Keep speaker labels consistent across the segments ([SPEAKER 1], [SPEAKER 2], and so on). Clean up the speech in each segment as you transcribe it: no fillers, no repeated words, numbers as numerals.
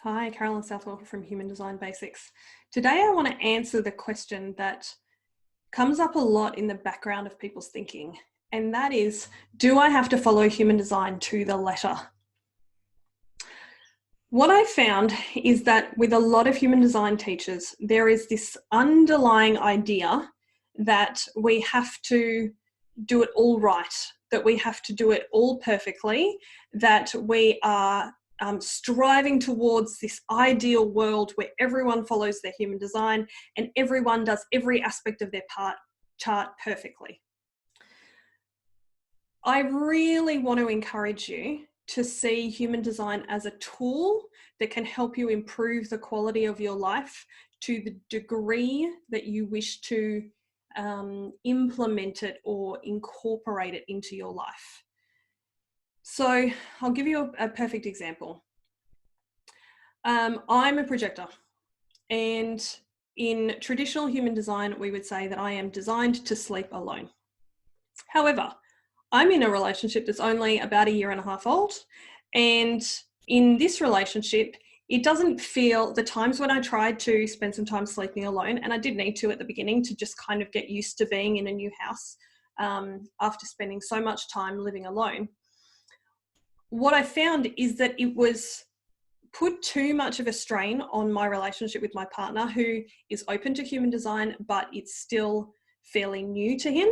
[SPEAKER 1] Hi, Carolyn Southwell from Human Design Basics. Today I want to answer the question that comes up a lot in the background of people's thinking, and that is, do I have to follow human design to the letter? What I found is that with a lot of human design teachers, there is this underlying idea that we have to do it all right, that we have to do it all perfectly, that we are striving towards this ideal world where everyone follows their human design and everyone does every aspect of their chart perfectly. I really want to encourage you to see human design as a tool that can help you improve the quality of your life to the degree that you wish to implement it or incorporate it into your life. So I'll give you a perfect example. I'm a projector, and in traditional human design, we would say that I am designed to sleep alone. However, I'm in a relationship that's only about 1.5 years old, and in this relationship, it doesn't feel, the times when I tried to spend some time sleeping alone, and I did need to at the beginning to just kind of get used to being in a new house after spending so much time living alone. What I found is that it was put too much of a strain on my relationship with my partner, who is open to human design, but it's still fairly new to him.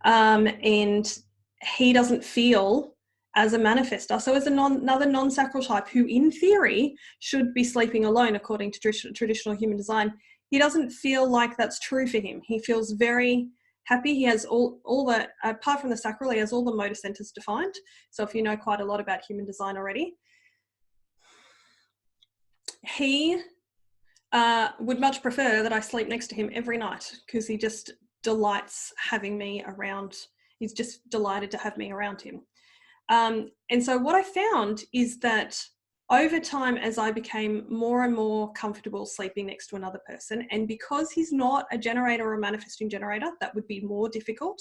[SPEAKER 1] And he doesn't feel as a manifestor. So as another non-sacral type who in theory should be sleeping alone according to traditional human design, he doesn't feel like that's true for him. He feels very happy. He has all the, apart from the sacral, he has all the motor centers defined. So if you know quite a lot about human design already, he would much prefer that I sleep next to him every night because he just delights having me around. He's just delighted to have me around him. And so what I found is that over time, as I became more and more comfortable sleeping next to another person, and because he's not a generator or a manifesting generator, that would be more difficult.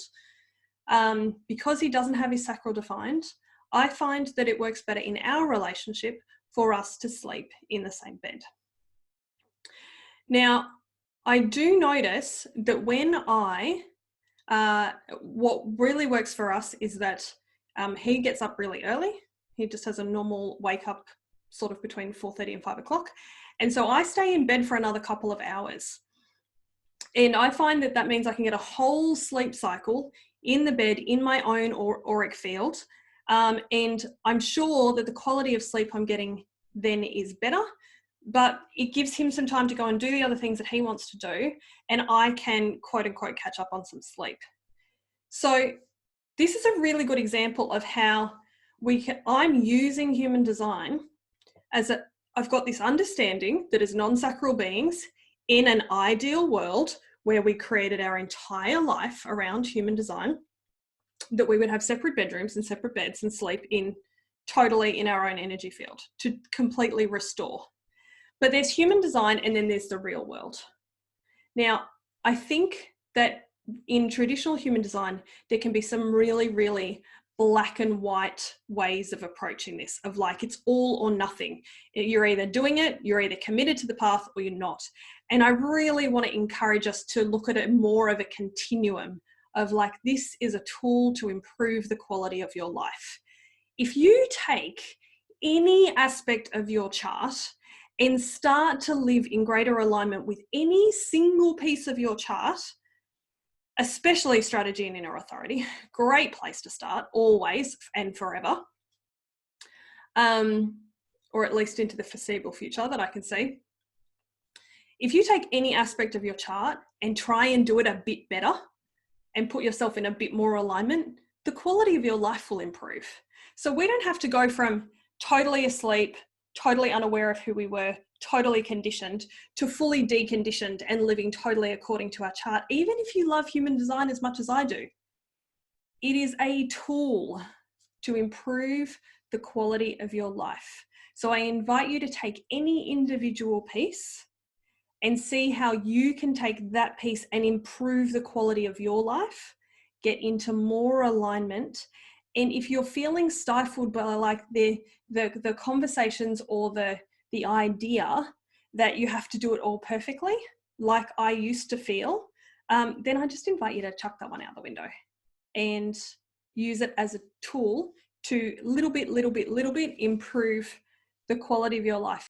[SPEAKER 1] Because he doesn't have his sacral defined, I find that it works better in our relationship for us to sleep in the same bed. Now, I do notice that when what really works for us is that he gets up really early. He just has a normal wake up sort of between 4:30 and 5 o'clock. And so I stay in bed for another couple of hours. And I find that that means I can get a whole sleep cycle in the bed in my own auric field. And I'm sure that the quality of sleep I'm getting then is better, but it gives him some time to go and do the other things that he wants to do. And I can quote unquote catch up on some sleep. So this is a really good example of how I'm using human design as I've got this understanding that as non-sacral beings in an ideal world where we created our entire life around human design, that we would have separate bedrooms and separate beds and sleep totally in our own energy field to completely restore. But there's human design and then there's the real world. Now, I think that in traditional human design, there can be some really, really black and white ways of approaching this, of like, it's all or nothing. You're either doing it, you're either committed to the path or you're not. And I really want to encourage us to look at it more of a continuum of like, this is a tool to improve the quality of your life. If you take any aspect of your chart and start to live in greater alignment with any single piece of your chart, especially strategy and inner authority, great place to start, always and forever, or at least into the foreseeable future that I can see. If you take any aspect of your chart and try and do it a bit better and put yourself in a bit more alignment, the quality of your life will improve. So we don't have to go from totally asleep, totally unaware of who we were, totally conditioned, to fully deconditioned and living totally according to our chart. Even if you love human design as much as I do, it is a tool to improve the quality of your life. So I invite you to take any individual piece and see how you can take that piece and improve the quality of your life, get into more alignment. And if you're feeling stifled by like the conversations or the the idea that you have to do it all perfectly, like I used to feel, then I just invite you to chuck that one out the window and use it as a tool to little bit improve the quality of your life.